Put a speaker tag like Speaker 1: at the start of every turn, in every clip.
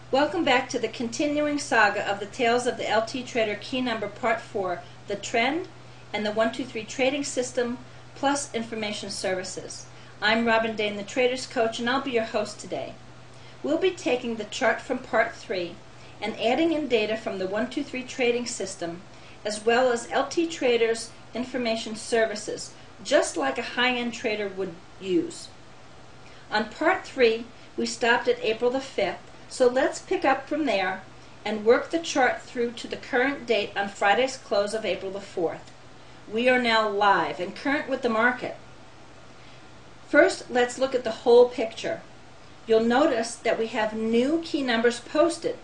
Speaker 1: Welcome back to the continuing saga of the Tales of the LT Trader Key Number Part 4, the trend and the 123 trading system plus information services. I'm Robin Dane, the Traders Coach, and I'll be your host today. We'll be taking the chart from Part 3 and adding in data from the 123 trading system as well as LT Traders information services, just like a high-end trader would use. On Part 3, we stopped at April the 5th, so let's pick up from there and work the chart through to the current date on Friday's close of April the 4th. We are now live and current with the market. First, let's look at the whole picture. You'll notice that we have new key numbers posted,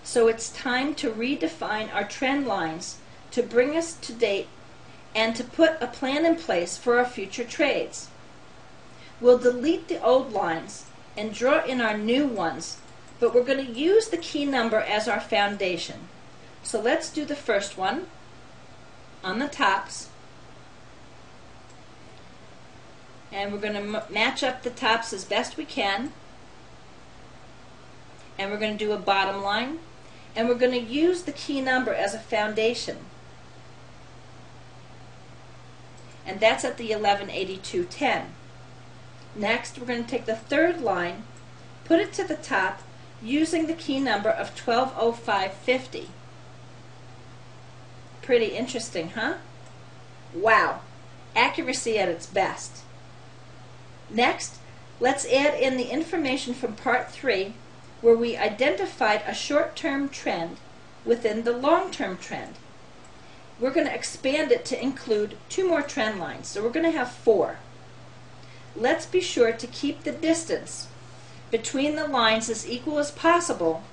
Speaker 1: so it's time to redefine our trend lines to bring us to date and to put a plan in place for our future trades. We'll delete the old lines and draw in our new ones, but we're going to use the key number as our foundation. So let's do the first one on the tops. And we're going to match up the tops as best we can. And we're going to do a bottom line. And we're going to use the key number as a foundation. And that's at the 1182.10. Next, we're going to take the third line, put it to the top, using the key number of 1205.50. Pretty interesting, huh? Wow, accuracy at its best. Next, let's add in the information from Part 3, where we identified a short-term trend within the long-term trend. We're going to expand it to include 2 more trend lines, so we're going to have 4. Let's be sure to keep the distance between the lines as equal as possible,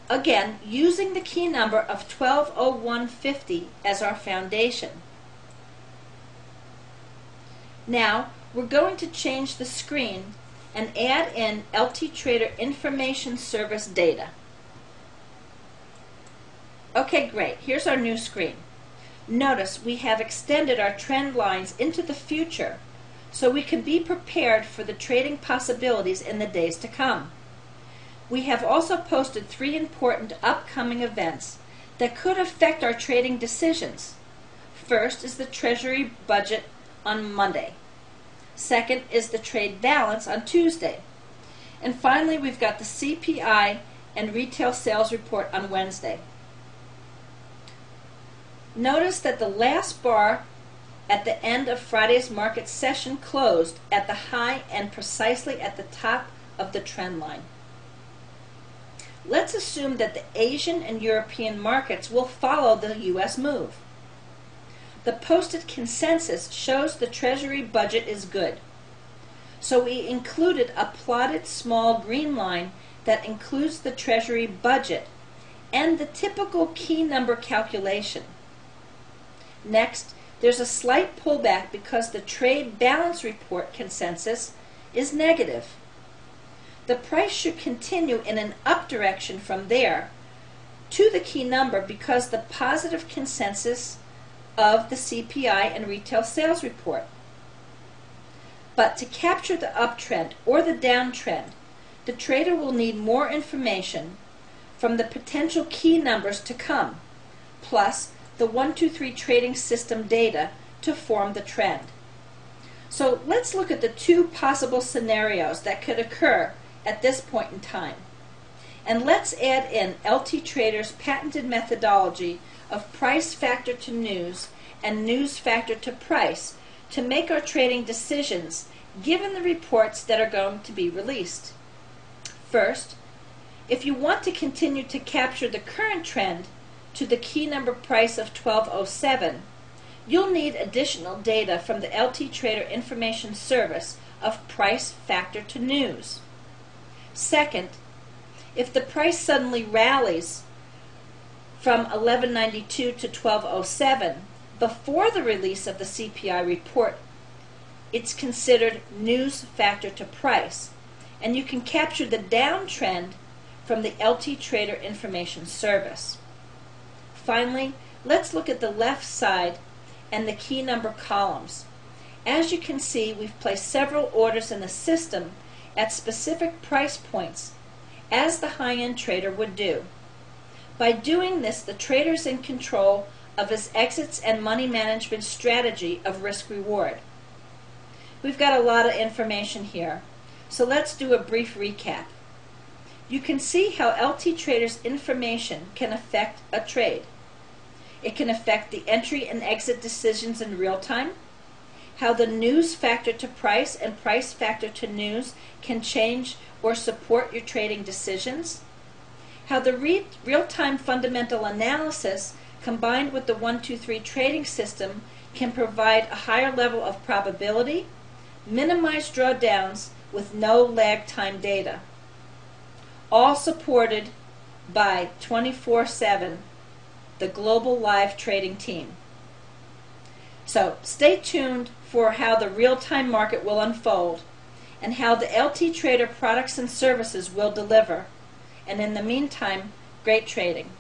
Speaker 1: again using the key number of 1201.50 as our foundation. Now we're going to change the screen and add in LT Trader information service data. Okay, great. Here's our new screen. Notice we have extended our trend lines into the future so we can be prepared for the trading possibilities in the days to come. We have also posted 3 important upcoming events that could affect our trading decisions. First is the Treasury budget on Monday. Second is the trade balance on Tuesday. And finally, we've got the CPI and retail sales report on Wednesday. Notice that the last bar at the end of Friday's market session closed at the high and precisely at the top of the trend line. Let's assume that the Asian and European markets will follow the U.S. move. The posted consensus shows the Treasury budget is good. So we included a plotted small green line that includes the Treasury budget and the typical key number calculation. Next, there's a slight pullback because the trade balance report consensus is negative. The price should continue in an up direction from there to the key number because the positive consensus of the CPI and retail sales report. But to capture the uptrend or the downtrend, the trader will need more information from the potential key numbers to come, plus the 123 trading system data to form the trend. So let's look at the 2 possible scenarios that could occur at this point in time. And let's add in LT Trader's patented methodology of price factor to news and news factor to price to make our trading decisions given the reports that are going to be released. First, if you want to continue to capture the current trend to the key number price of 1207, you'll need additional data from the LT Trader information service of price factor to news. Second, if the price suddenly rallies from 1192 to 1207 before the release of the CPI report, it's considered news factor to price, and you can capture the downtrend from the LT Trader information service. Finally, let's look at the left side and the key number columns. As you can see, we've placed several orders in the system at specific price points as the high-end trader would do. By doing this, the trader is in control of his exits and money management strategy of risk-reward. We've got a lot of information here, so let's do a brief recap. You can see how LT Trader's information can affect a trade. It can affect the entry and exit decisions in real time, how the news factor to price and price factor to news can change or support your trading decisions, how the real-time fundamental analysis combined with the 1-2-3 trading system can provide a higher level of probability, minimize drawdowns with no lag time data, all supported by 24/7, the global live trading team. So stay tuned for how the real-time market will unfold and how the LT Trader products and services will deliver. And in the meantime, great trading.